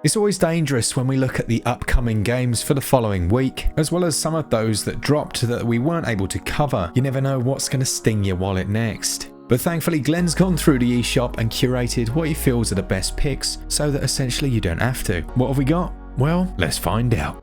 It's always dangerous when we look at the upcoming games for the following week, as well as some of those that dropped that we weren't able to cover. You never know what's going to sting your wallet next. But thankfully Glen's gone through the eShop and curated what he feels are the best picks, so that essentially you don't have to. What have we got? Well, let's find out.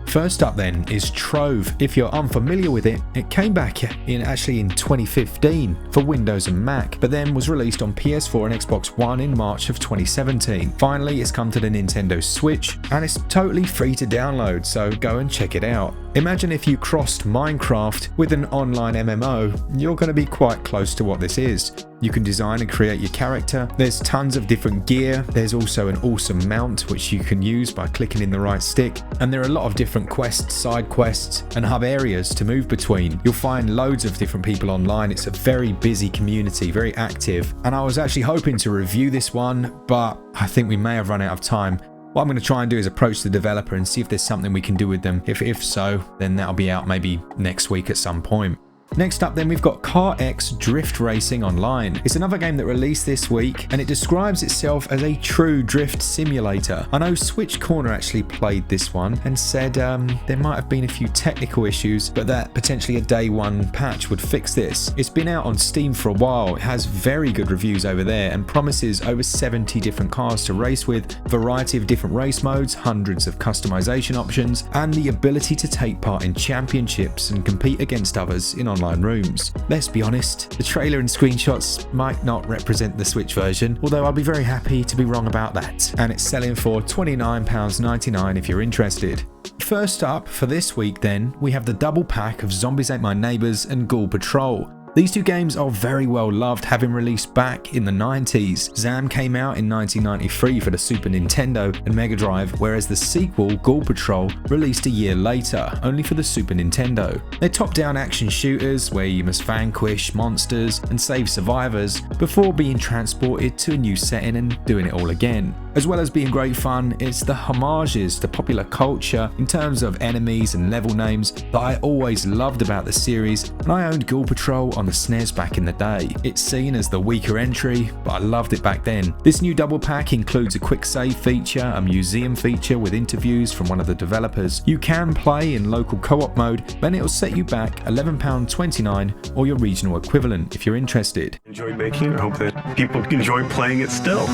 First up then is Trove. If you're unfamiliar with it, it came back in 2015 for Windows and Mac, but then was released on PS4 and Xbox One in March of 2017. Finally, it's come to the Nintendo Switch, and it's totally free to download, so go and check it out. Imagine if you crossed Minecraft with an online MMO, you're going to be quite close to what this is. You can design and create your character, there's tons of different gear, there's also an awesome mount which you can use by clicking in the right stick, and there are a lot of different quests, side quests, and hub areas to move between. You'll find loads of different people online. It's a very busy community, very active, and I was actually hoping to review this one, but I think we may have run out of time. What I'm going to try and do is approach the developer and see if there's something we can do with them. If so, then that'll be out maybe next week at some point. Next up then we've got CarX Drift Racing Online. It's another game that released this week, and it describes itself as a true drift simulator. I know Switch Corner actually played this one and said there might have been a few technical issues, but that potentially a day one patch would fix this. It's been out on Steam for a while, it has very good reviews over there and promises over 70 different cars to race with, a variety of different race modes, hundreds of customization options, and the ability to take part in championships and compete against others in online rooms. Let's be honest, the trailer and screenshots might not represent the Switch version, although I'll be very happy to be wrong about that. And it's selling for £29.99 if you're interested. First up for this week then, we have the double pack of Zombies Ate My Neighbors and Ghoul Patrol. These two games are very well loved, having released back in the 90s. Zam came out in 1993 for the Super Nintendo and Mega Drive, whereas the sequel, Ghoul Patrol, released a year later, only for the Super Nintendo. They're top-down action shooters where you must vanquish monsters and save survivors before being transported to a new setting and doing it all again. As well as being great fun, it's the homages to popular culture in terms of enemies and level names that I always loved about the series, and I owned Ghoul Patrol on the SNES back in the day. It's seen as the weaker entry, but I loved it back then. This new double pack includes a quick save feature, a museum feature with interviews from one of the developers. You can play in local co-op mode, and it'll set you back £11.29 or your regional equivalent if you're interested. Enjoy making it. I hope that people enjoy playing it still.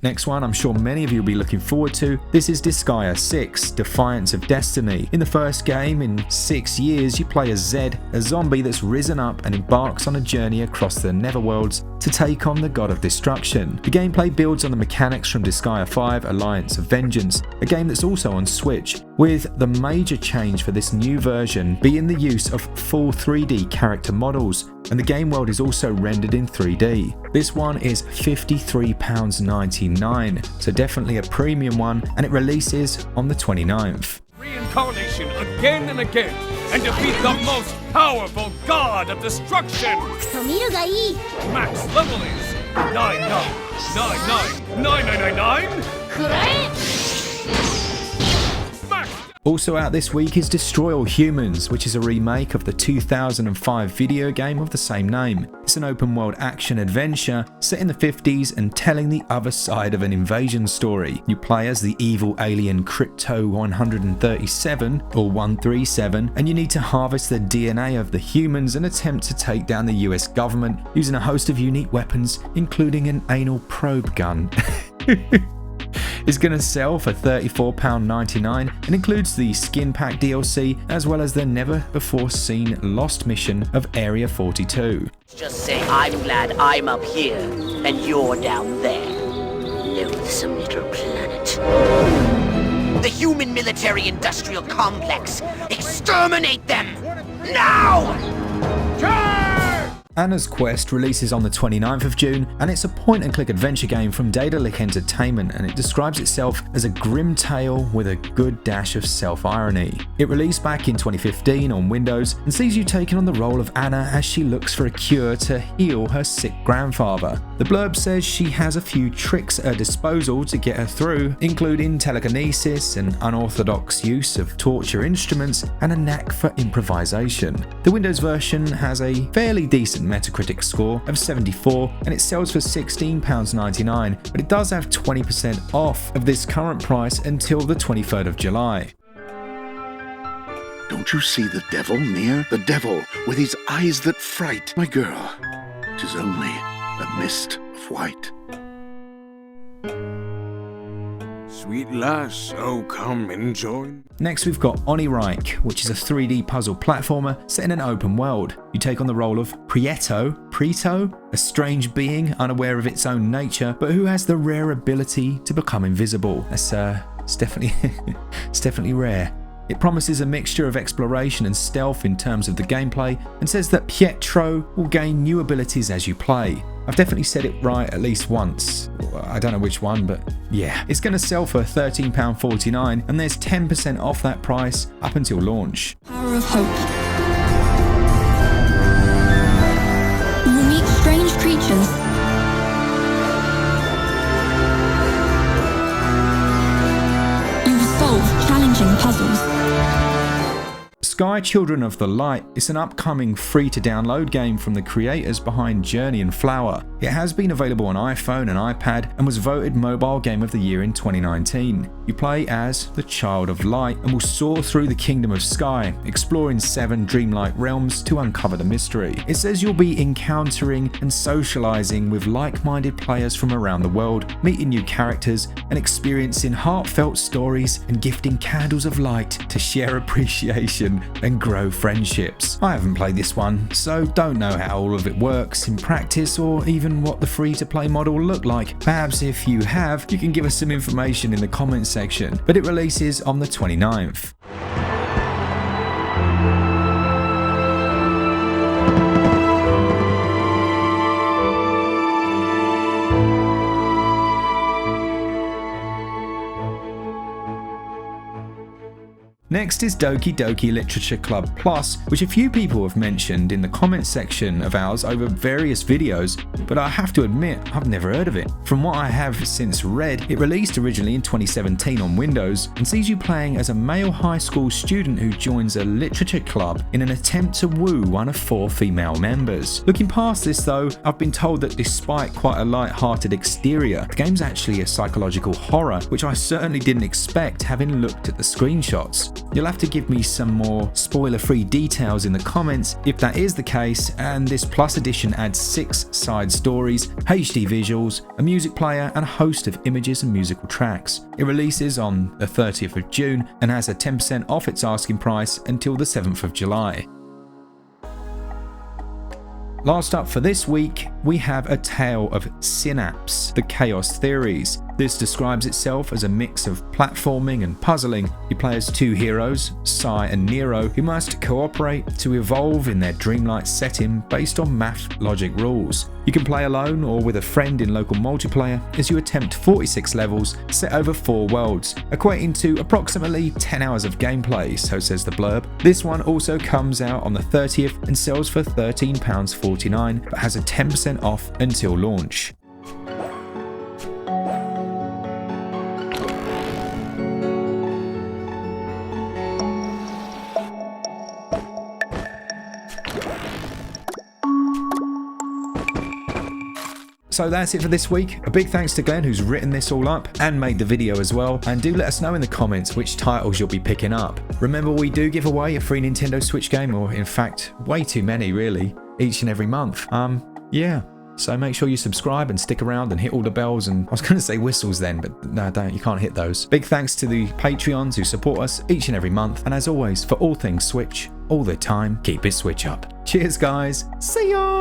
Next one I'm sure many of you will be looking forward to. This is Disgaea 6, Defiance of Destiny. In the first game in 6 years, you play as Zed, a zombie that's risen up and embarks on a journey across the Netherworlds to take on the God of Destruction. The gameplay builds on the mechanics from Disgaea 5, Alliance of Vengeance, a game that's also on Switch, with the major change for this new version being the use of full 3D character models, and the game world is also rendered in 3D. This one is £53.99, so definitely a premium one, and it releases on the 29th. Reincarnation again and again, and defeat the most powerful god of destruction! Max level is 99999999. Also out this week is Destroy All Humans, which is a remake of the 2005 video game of the same name. It's an open world action adventure set in the 50s and telling the other side of an invasion story. You play as the evil alien Crypto 137 or 137, and you need to harvest the DNA of the humans and attempt to take down the US government using a host of unique weapons, including an anal probe gun. It's going to sell for £34.99 and includes the Skin Pack DLC as well as the never before seen lost mission of Area 42. Just say I'm glad I'm up here and you're down there. Loathsome little planet. The human military-industrial complex. Exterminate them! Now! Anna's Quest releases on the 29th of June, and it's a point-and-click adventure game from Daedalic Entertainment, and it describes itself as a grim tale with a good dash of self-irony. It released back in 2015 on Windows and sees you taking on the role of Anna as she looks for a cure to heal her sick grandfather. The blurb says she has a few tricks at her disposal to get her through, including telekinesis and unorthodox use of torture instruments and a knack for improvisation. The Windows version has a fairly decent Metacritic score of 74 and it sells for £16.99, but it does have 20% off of this current price until the 23rd of July. Don't you see the devil near? The devil with his eyes that fright. My girl, 'tis only a mist of white. Sweet lass, oh come and join. Next we've got Onirike, which is a 3D puzzle platformer set in an open world. You take on the role of Preto, a strange being unaware of its own nature, but who has the rare ability to become invisible. It's definitely rare. It promises a mixture of exploration and stealth in terms of the gameplay, and says that Pietro will gain new abilities as you play. I've definitely said it right at least once. I don't know which one, but yeah. It's going to sell for £13.49, and there's 10% off that price up until launch. Power of hope. You will meet strange creatures. You will solve challenging puzzles. Sky Children of the Light is an upcoming free-to-download game from the creators behind Journey and Flower. It has been available on iPhone and iPad and was voted Mobile Game of the Year in 2019. You play as the Child of Light and will soar through the Kingdom of Sky, exploring 7 dreamlike realms to uncover the mystery. It says you'll be encountering and socializing with like-minded players from around the world, meeting new characters and experiencing heartfelt stories and gifting candles of light to share appreciation and grow friendships. I haven't played this one, so don't know how all of it works in practice or even what the free-to-play model will look like. Perhaps if you have, you can give us some information in the comments section, but it releases on the 29th. Next is Doki Doki Literature Club Plus, which a few people have mentioned in the comments section of ours over various videos, but I have to admit I've never heard of it. From what I have since read, it released originally in 2017 on Windows and sees you playing as a male high school student who joins a literature club in an attempt to woo one of 4 female members. Looking past this though, I've been told that despite quite a light-hearted exterior, the game's actually a psychological horror, which I certainly didn't expect having looked at the screenshots. You'll have to give me some more spoiler-free details in the comments if that is the case, and this Plus edition adds 6 side stories, HD visuals, a music player and a host of images and musical tracks. It releases on the 30th of June and has a 10% off its asking price until the 7th of July. Last up for this week, we have A Tale of Synapse, The Chaos Theories. This describes itself as a mix of platforming and puzzling. You play as 2 heroes, Sai and Nero, who must cooperate to evolve in their dreamlike setting based on math logic rules. You can play alone or with a friend in local multiplayer as you attempt 46 levels set over 4 worlds, equating to approximately 10 hours of gameplay, so says the blurb. This one also comes out on the 30th and sells for £13.49, but has a 10% off until launch. So that's it for this week. A big thanks to Glen, who's written this all up and made the video as well, and do let us know in the comments which titles you'll be picking up. Remember, we do give away a free Nintendo Switch game, or in fact way too many really, each and every month. Yeah, so make sure you subscribe and stick around and hit all the bells, and I was going to say whistles then, but no, don't, you can't hit those. Big thanks to the Patreons who support us each and every month, and as always, for all things Switch, all the time, keep it Switch up. Cheers guys, see ya!